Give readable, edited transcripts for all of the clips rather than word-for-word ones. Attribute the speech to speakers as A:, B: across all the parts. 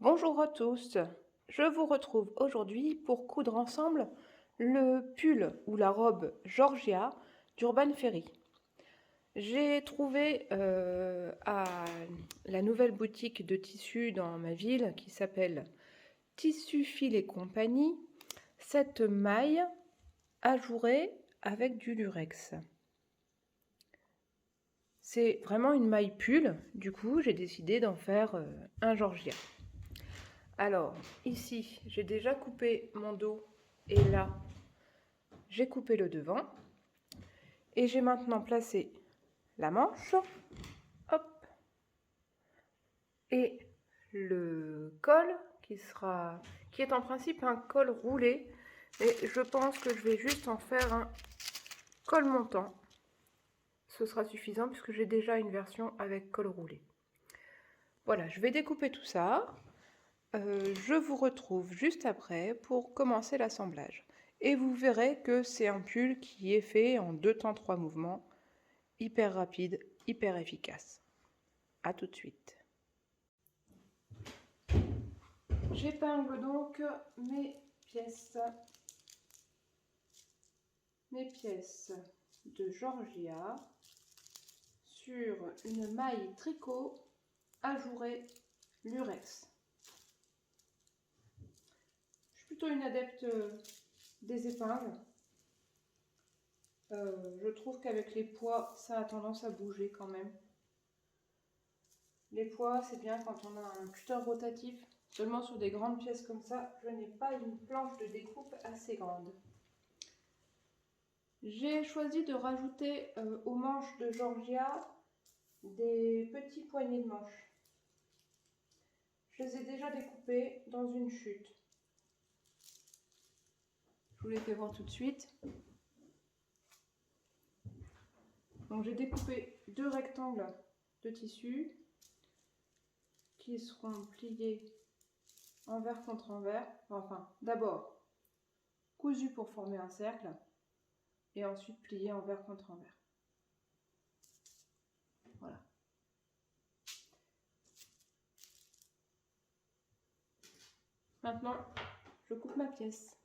A: Bonjour à tous, je vous retrouve aujourd'hui pour coudre ensemble le pull ou la robe Georgia d'Urban Ferry. J'ai trouvé à la nouvelle boutique de tissus dans ma ville qui s'appelle Tissu Fil et Compagnie cette maille ajourée avec du lurex. C'est vraiment une maille pull, du coup j'ai décidé d'en faire un Georgia. Alors, ici, j'ai déjà coupé mon dos et là, j'ai coupé le devant. Et j'ai maintenant placé la manche, hop, et le col qui est en principe un col roulé. Et je pense que je vais juste en faire un col montant. Ce sera suffisant puisque j'ai déjà une version avec col roulé. Voilà, je vais découper tout ça. Je vous retrouve juste après pour commencer l'assemblage. Et vous verrez que c'est un pull qui est fait en 2 temps 3 mouvements, hyper rapide, hyper efficace. A tout de suite. J'épingle donc mes pièces de Georgia sur une maille tricot ajourée lurex. Je suis plutôt une adepte des épingles. Je trouve qu'avec les poids, ça a tendance à bouger quand même. Les poids, c'est bien quand on a un cutter rotatif. Seulement sur des grandes pièces comme ça, je n'ai pas une planche de découpe assez grande. J'ai choisi de rajouter aux manches de Georgia des petits poignets de manches. Je les ai déjà découpés dans une chute. Je vous les fais voir tout de suite. Donc j'ai découpé 2 rectangles de tissu qui seront pliés envers contre envers. Enfin, d'abord cousu pour former un cercle et ensuite pliés envers contre envers. Voilà. Maintenant, je coupe ma pièce.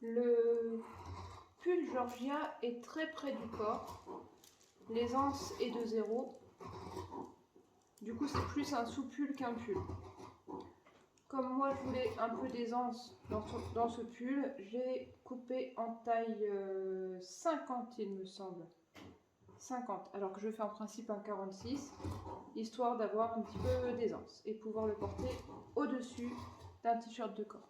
A: Le pull Georgia est très près du corps. L'aisance est de 0. Du coup, c'est plus un sous-pull qu'un pull. Comme moi, je voulais un peu d'aisance dans ce pull, j'ai coupé en taille 50, il me semble. 50, alors que je fais en principe un 46, histoire d'avoir un petit peu d'aisance et pouvoir le porter au-dessus d'un t-shirt de corps.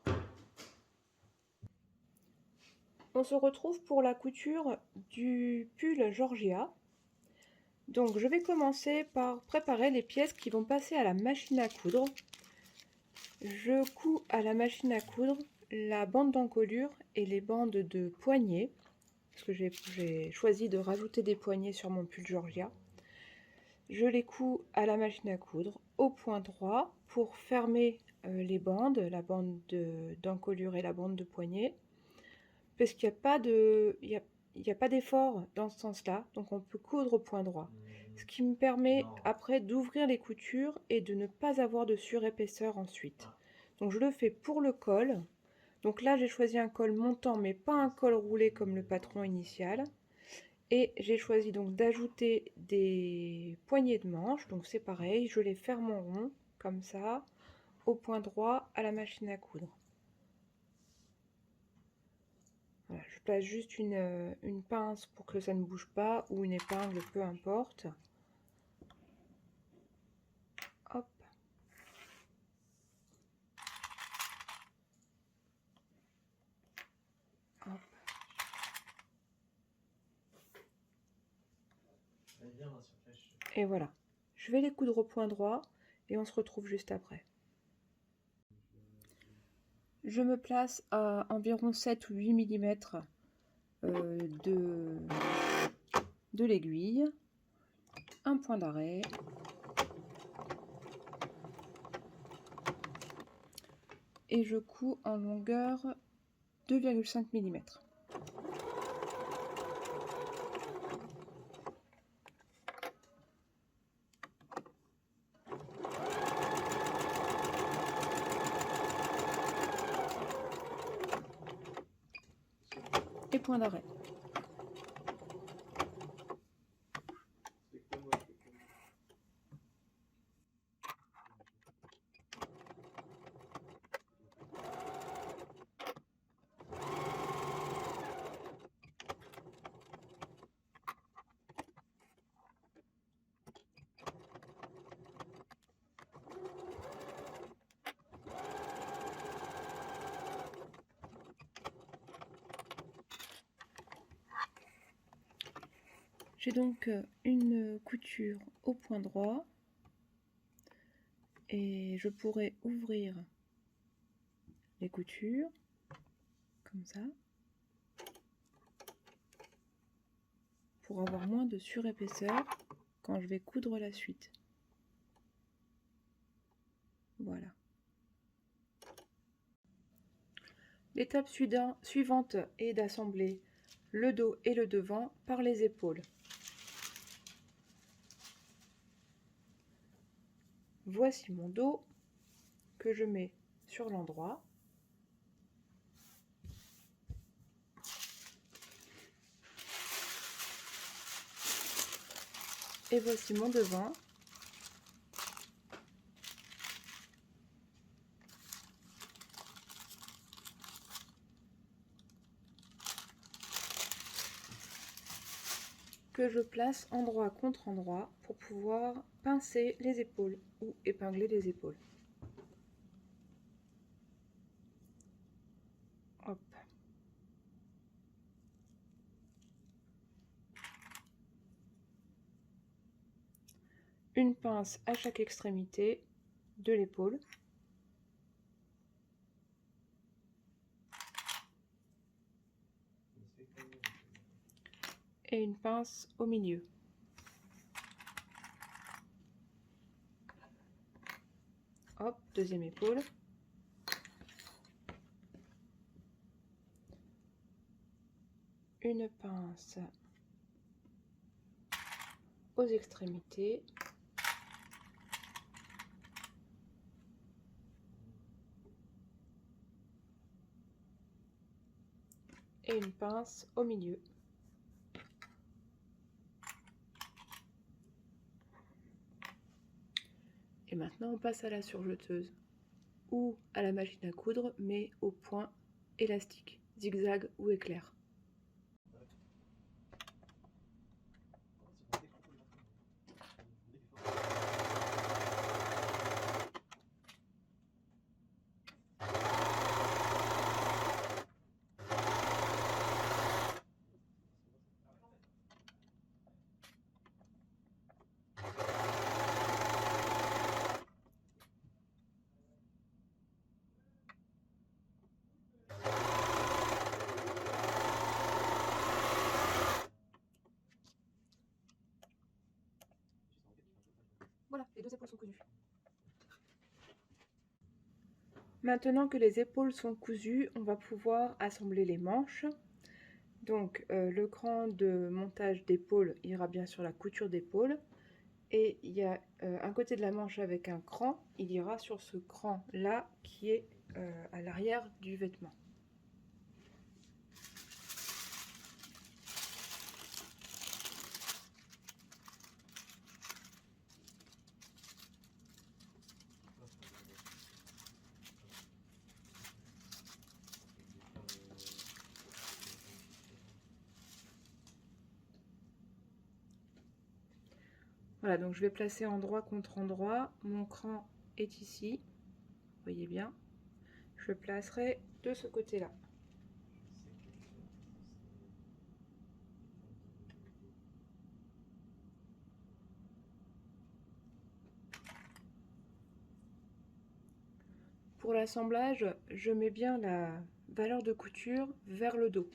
A: On se retrouve pour la couture du pull Georgia. Donc je vais commencer par préparer les pièces qui vont passer à la machine à coudre. Je couds à la machine à coudre la bande d'encolure et les bandes de poignets, parce que j'ai choisi de rajouter des poignets sur mon pull Georgia. Je les couds à la machine à coudre au point droit pour fermer les bandes, la bande d'encolure et la bande de poignet, parce qu'il n'y a pas d'effort dans ce sens-là, donc on peut coudre au point droit. Ce qui me permet après d'ouvrir les coutures et de ne pas avoir de surépaisseur ensuite. Donc je le fais pour le col. Donc là j'ai choisi un col montant mais pas un col roulé comme le patron initial. Et j'ai choisi donc d'ajouter des poignées de manches. Donc c'est pareil, je les ferme en rond comme ça, au point droit à la machine à coudre. Voilà, je place juste une pince pour que ça ne bouge pas, ou une épingle, peu importe. Hop. Hop. Et voilà. Je vais les coudre au point droit et on se retrouve juste après. Je me place à environ 7 ou 8 mm de l'aiguille. Un point d'arrêt. Et je couds en longueur 2,5 mm. et point d'arrêt. J'ai donc une couture au point droit et je pourrais ouvrir les coutures comme ça pour avoir moins de surépaisseur quand je vais coudre la suite. Voilà. L'étape suivante est d'assembler le dos et le devant par les épaules. Voici mon dos que je mets sur l'endroit. Et voici mon devant. Que je place endroit contre endroit pour pouvoir pincer les épaules ou épingler les épaules. Hop. Une pince à chaque extrémité de l'épaule. Et une pince au milieu. Hop, deuxième épaule. Une pince aux extrémités. Et une pince au milieu. Et maintenant on passe à la surjeteuse ou à la machine à coudre, mais au point élastique, zigzag ou éclair. Voilà, les deux épaules sont cousues. Maintenant que les épaules sont cousues, on va pouvoir assembler les manches. Donc le cran de montage d'épaule ira bien sur la couture d'épaule. Et il y a un côté de la manche avec un cran, il ira sur ce cran là qui est à l'arrière du vêtement. Voilà, donc je vais placer endroit contre endroit. Mon cran est ici, vous voyez bien. Je le placerai de ce côté-là. Pour l'assemblage, je mets bien la valeur de couture vers le dos.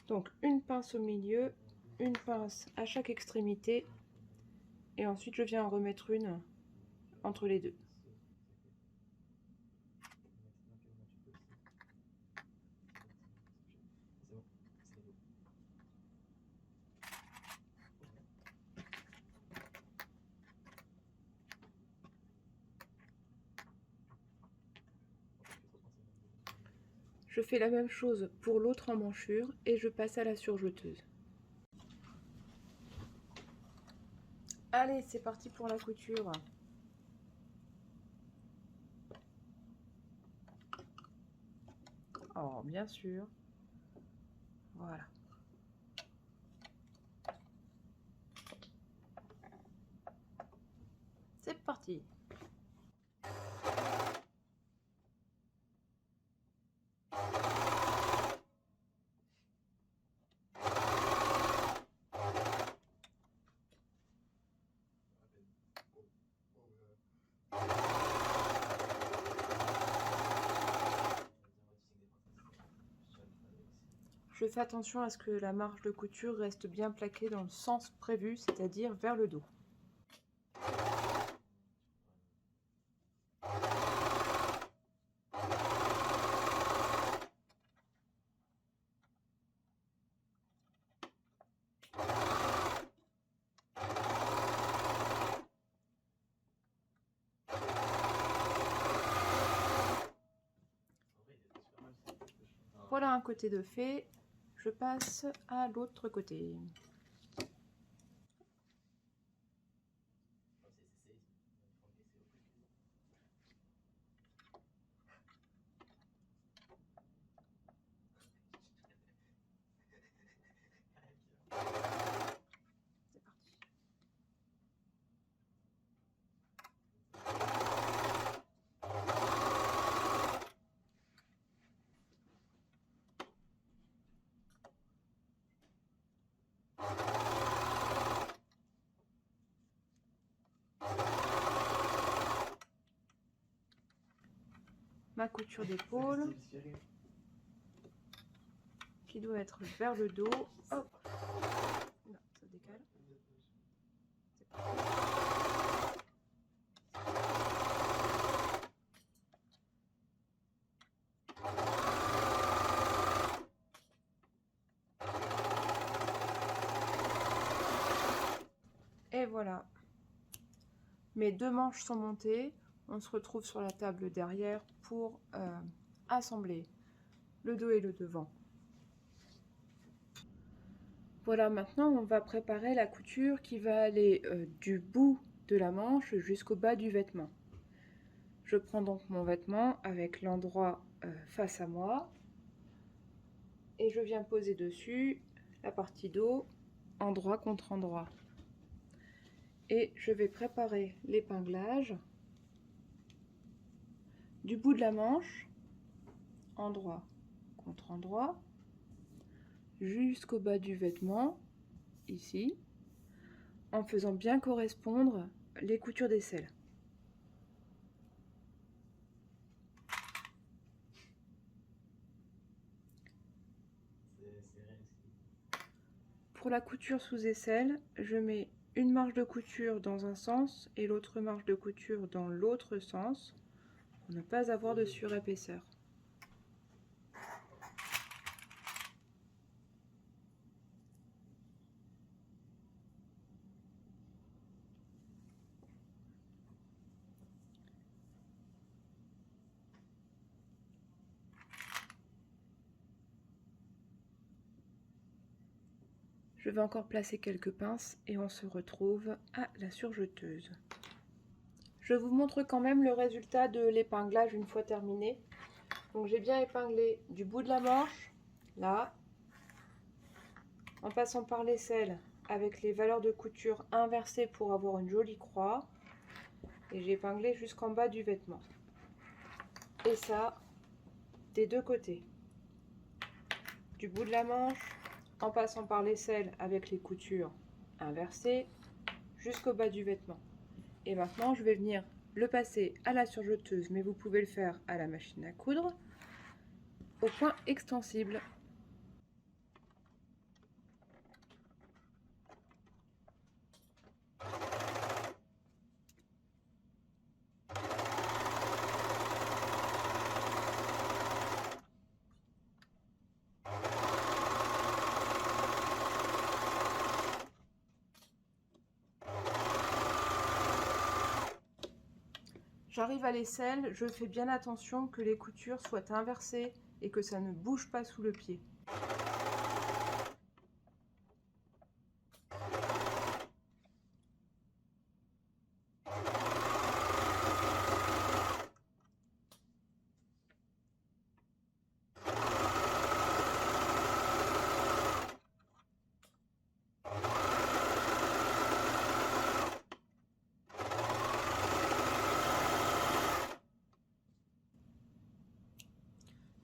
A: Donc une pince au milieu, une pince à chaque extrémité, et ensuite je viens en remettre une entre les deux. Je fais la même chose pour l'autre emmanchure et je passe à la surjeteuse. Allez, c'est parti pour la couture. Oh, bien sûr. Voilà. C'est parti. Je fais attention à ce que la marge de couture reste bien plaquée dans le sens prévu, c'est-à-dire vers le dos. Voilà un côté de fait, je passe à l'autre côté. C'est parti. Ma couture d'épaule qui doit être vers le dos. Hop. Non, ça décale. C'est parti. Et voilà. Mes deux manches sont montées. On se retrouve sur la table derrière pour assembler le dos et le devant. Voilà, maintenant on va préparer la couture qui va aller du bout de la manche jusqu'au bas du vêtement. Je prends donc mon vêtement avec l'endroit face à moi et je viens poser dessus la partie dos endroit contre endroit. Et je vais préparer l'épinglage du bout de la manche, endroit contre endroit, jusqu'au bas du vêtement, ici, en faisant bien correspondre les coutures d'aisselle. Pour la couture sous aisselle, je mets une marge de couture dans un sens et l'autre marge de couture dans l'autre sens pour ne pas avoir de surépaisseur. Je vais encore placer quelques pinces et on se retrouve à la surjeteuse. Je vous montre quand même le résultat de l'épinglage une fois terminé. Donc j'ai bien épinglé du bout de la manche, là, en passant par l'aisselle avec les valeurs de couture inversées pour avoir une jolie croix. Et j'ai épinglé jusqu'en bas du vêtement. Et ça, des deux côtés. Du bout de la manche, en passant par l'aisselle avec les coutures inversées, jusqu'au bas du vêtement. Et maintenant, je vais venir le passer à la surjeteuse, mais vous pouvez le faire à la machine à coudre, au point extensible. J'arrive à l'aisselle, je fais bien attention que les coutures soient inversées et que ça ne bouge pas sous le pied.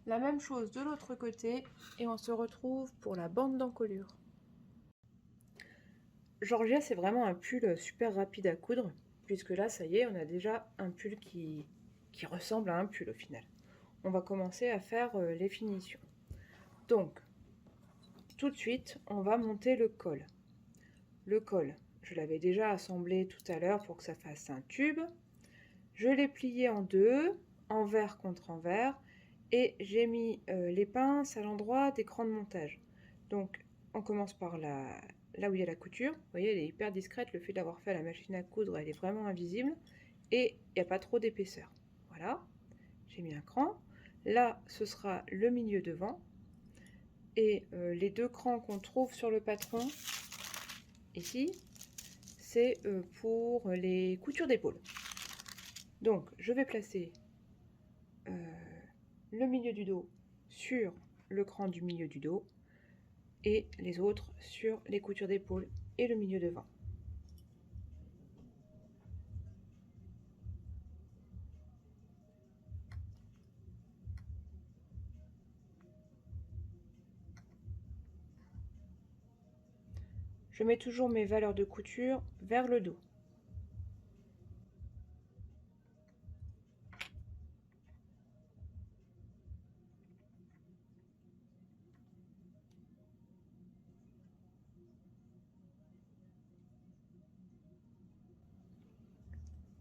A: La même chose de l'autre côté et on se retrouve pour la bande d'encolure. Georgia, c'est vraiment un pull super rapide à coudre, puisque là, ça y est, on a déjà un pull qui ressemble à un pull au final. On va commencer à faire les finitions. Donc, tout de suite, on va monter le col. Le col, je l'avais déjà assemblé tout à l'heure pour que ça fasse un tube. Je l'ai plié en deux, envers contre envers, et j'ai mis les pinces à l'endroit des crans de montage. Donc, on commence par là où il y a la couture. Vous voyez, elle est hyper discrète. Le fait d'avoir fait à la machine à coudre, elle est vraiment invisible. Et il n'y a pas trop d'épaisseur. Voilà, j'ai mis un cran. Là, ce sera le milieu devant. Et les deux crans qu'on trouve sur le patron, ici, c'est pour les coutures d'épaule. Donc, je vais placer le milieu du dos sur le cran du milieu du dos et les autres sur les coutures d'épaule et le milieu devant. Je mets toujours mes valeurs de couture vers le dos.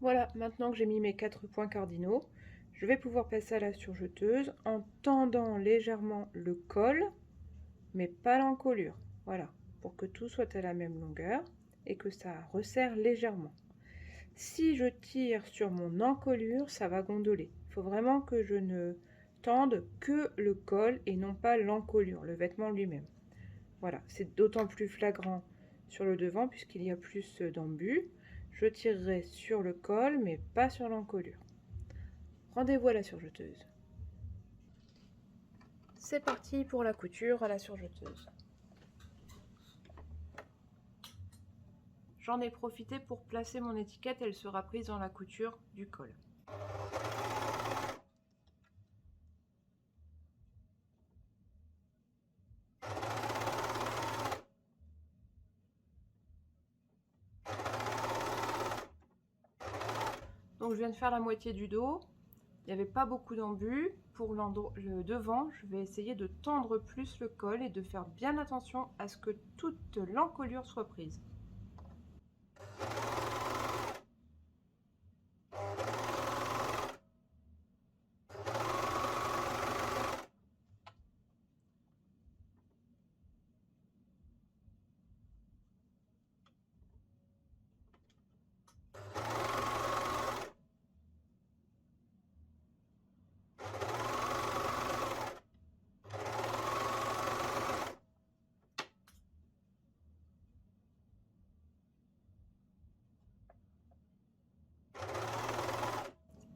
A: Voilà, maintenant que j'ai mis mes 4 points cardinaux, je vais pouvoir passer à la surjeteuse en tendant légèrement le col, mais pas l'encolure. Voilà, pour que tout soit à la même longueur et que ça resserre légèrement. Si je tire sur mon encolure, ça va gondoler. Il faut vraiment que je ne tende que le col et non pas l'encolure, le vêtement lui-même. Voilà, c'est d'autant plus flagrant sur le devant puisqu'il y a plus d'embus. Je tirerai sur le col mais pas sur l'encolure. Rendez-vous à la surjeteuse. C'est parti pour la couture à la surjeteuse. J'en ai profité pour placer mon étiquette, elle sera prise dans la couture du col. Donc je viens de faire la moitié du dos, il n'y avait pas beaucoup d'embus. Pour le devant, je vais essayer de tendre plus le col et de faire bien attention à ce que toute l'encolure soit prise.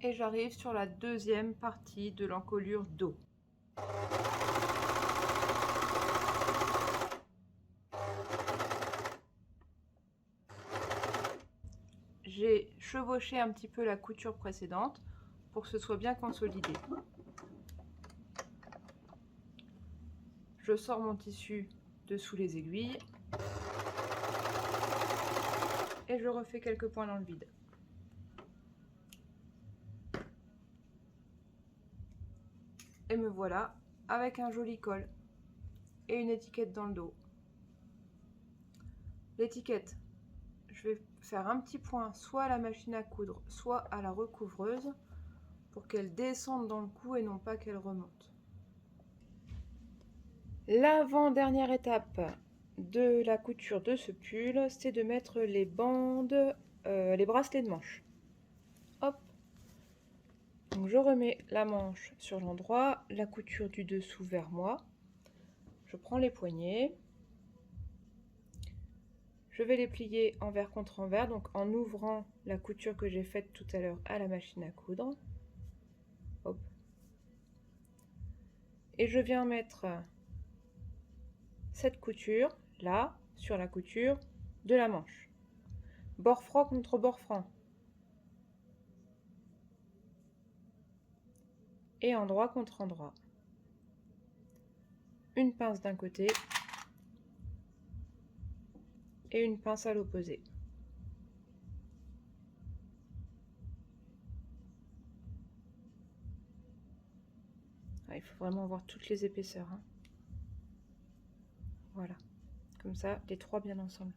A: Et j'arrive sur la deuxième partie de l'encolure dos. J'ai chevauché un petit peu la couture précédente pour que ce soit bien consolidé. Je sors mon tissu de sous les aiguilles et je refais quelques points dans le vide. Et me voilà avec un joli col et une étiquette dans le dos. L'étiquette, je vais faire un petit point soit à la machine à coudre, soit à la recouvreuse pour qu'elle descende dans le cou et non pas qu'elle remonte. L'avant-dernière étape de la couture de ce pull, c'est de mettre les bandes, les bracelets de manche. Hop. Donc Donc je remets la manche sur l'endroit, la couture du dessous vers moi. Je prends les poignets. Je vais les plier envers contre envers, donc en ouvrant la couture que j'ai faite tout à l'heure à la machine à coudre. Hop. Et je viens mettre cette couture là sur la couture de la manche. Bord franc contre bord franc. Et endroit contre endroit. Une pince d'un côté et une pince à l'opposé. Il faut vraiment voir toutes les épaisseurs. Hein. Voilà, comme ça, les trois bien ensemble.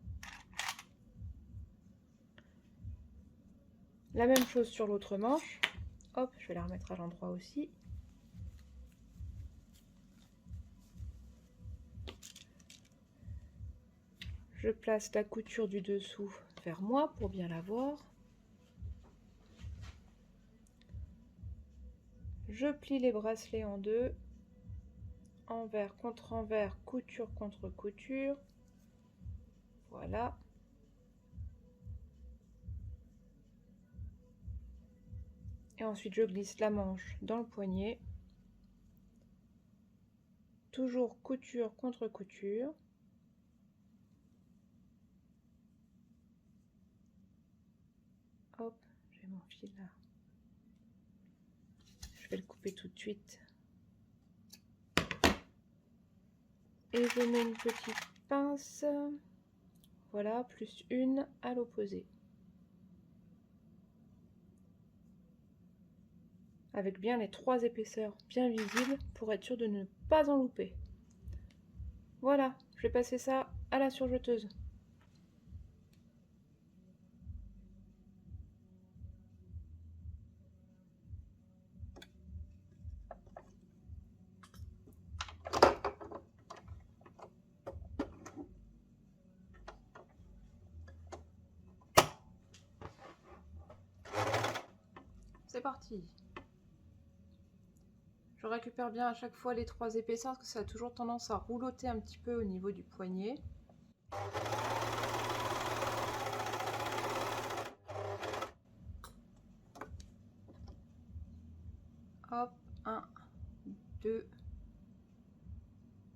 A: La même chose sur l'autre manche. Hop, je vais la remettre à l'endroit aussi. Je place la couture du dessous vers moi pour bien la voir. Je plie les bracelets en deux. Envers contre envers, couture contre couture. Voilà. Et ensuite, je glisse la manche dans le poignet. Toujours couture contre couture. Hop, j'ai mon fil là. Je vais le couper tout de suite. Et je mets une petite pince. Voilà, plus une à l'opposé. Avec bien les trois épaisseurs bien visibles pour être sûr de ne pas en louper. Voilà, je vais passer ça à la surjeteuse. C'est parti. Je récupère bien à chaque fois les trois épaisseurs parce que ça a toujours tendance à roulotter un petit peu au niveau du poignet. Hop, 1, 2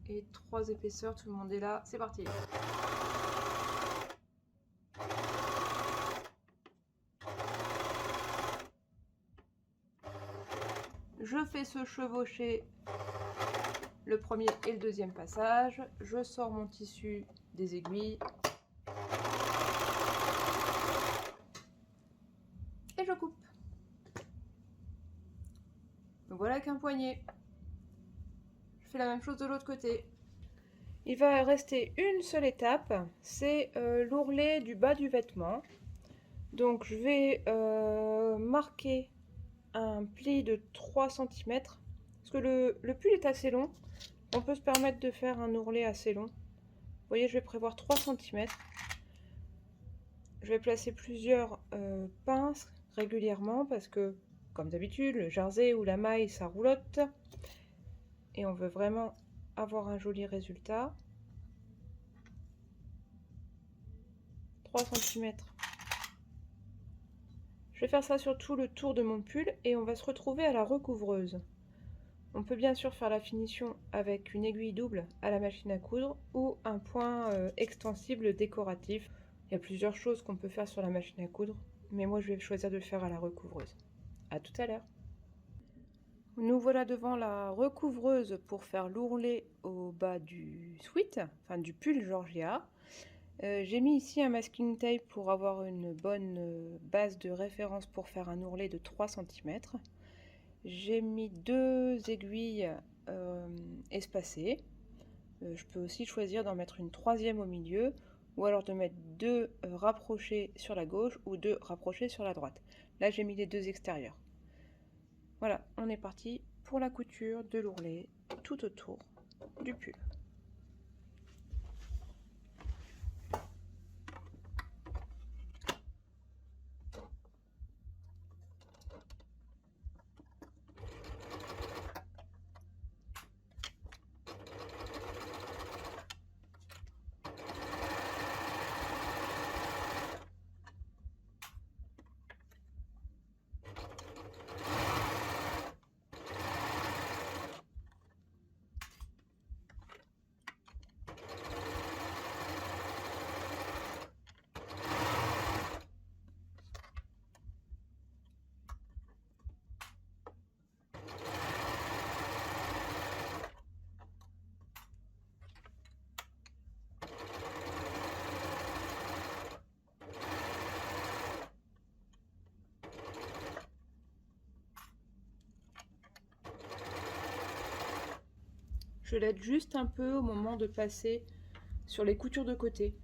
A: et 3 épaisseurs, tout le monde est là, c'est parti. Je fais se chevaucher le premier et le deuxième passage, je sors mon tissu des aiguilles et je coupe. Donc voilà qu'un poignet. Je fais la même chose de l'autre côté. Il va rester une seule étape, c'est l'ourlet du bas du vêtement. Donc je vais marquer un pli de 3 cm, parce que le pull est assez long, on peut se permettre de faire un ourlet assez long. Vous voyez, je vais prévoir 3 cm. Je vais placer plusieurs pinces régulièrement, parce que, comme d'habitude, le jersey ou la maille, ça roulotte. Et on veut vraiment avoir un joli résultat. 3 cm. Je vais faire ça sur tout le tour de mon pull et on va se retrouver à la recouvreuse. On peut bien sûr faire la finition avec une aiguille double à la machine à coudre ou un point extensible décoratif. Il y a plusieurs choses qu'on peut faire sur la machine à coudre, mais moi je vais choisir de le faire à la recouvreuse. A tout à l'heure. Nous voilà devant la recouvreuse pour faire l'ourlet au bas du sweat, enfin du pull Georgia. J'ai mis ici un masking tape pour avoir une bonne base de référence pour faire un ourlet de 3 cm. J'ai mis 2 aiguilles espacées. Je peux aussi choisir d'en mettre une troisième au milieu ou alors de mettre 2 rapprochés sur la gauche ou 2 rapprochés sur la droite. Là j'ai mis les 2 extérieurs. Voilà, on est parti pour la couture de l'ourlet tout autour du pull. Je l'aide juste un peu au moment de passer sur les coutures de côté.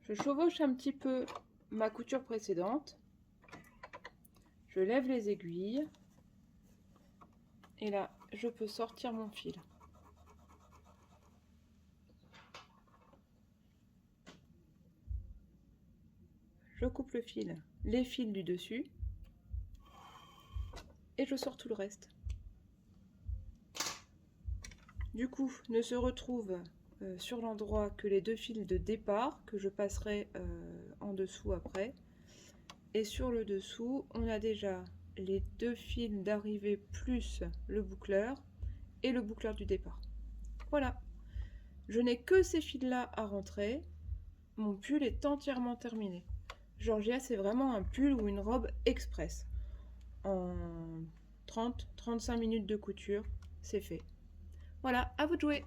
A: Je chevauche un petit peu ma couture précédente. Je lève les aiguilles. Et là, je peux sortir mon fil. Je coupe le fil, les fils du dessus. Et je sors tout le reste. Du coup, ne se retrouvent sur l'endroit que les 2 fils de départ que je passerai en dessous après. Et sur le dessous, on a déjà les 2 fils d'arrivée plus le boucleur et le boucleur du départ. Voilà, je n'ai que ces fils-là à rentrer. Mon pull est entièrement terminé. Georgia, c'est vraiment un pull ou une robe express. En 30-35 minutes de couture, c'est fait. Voilà, à vous de jouer!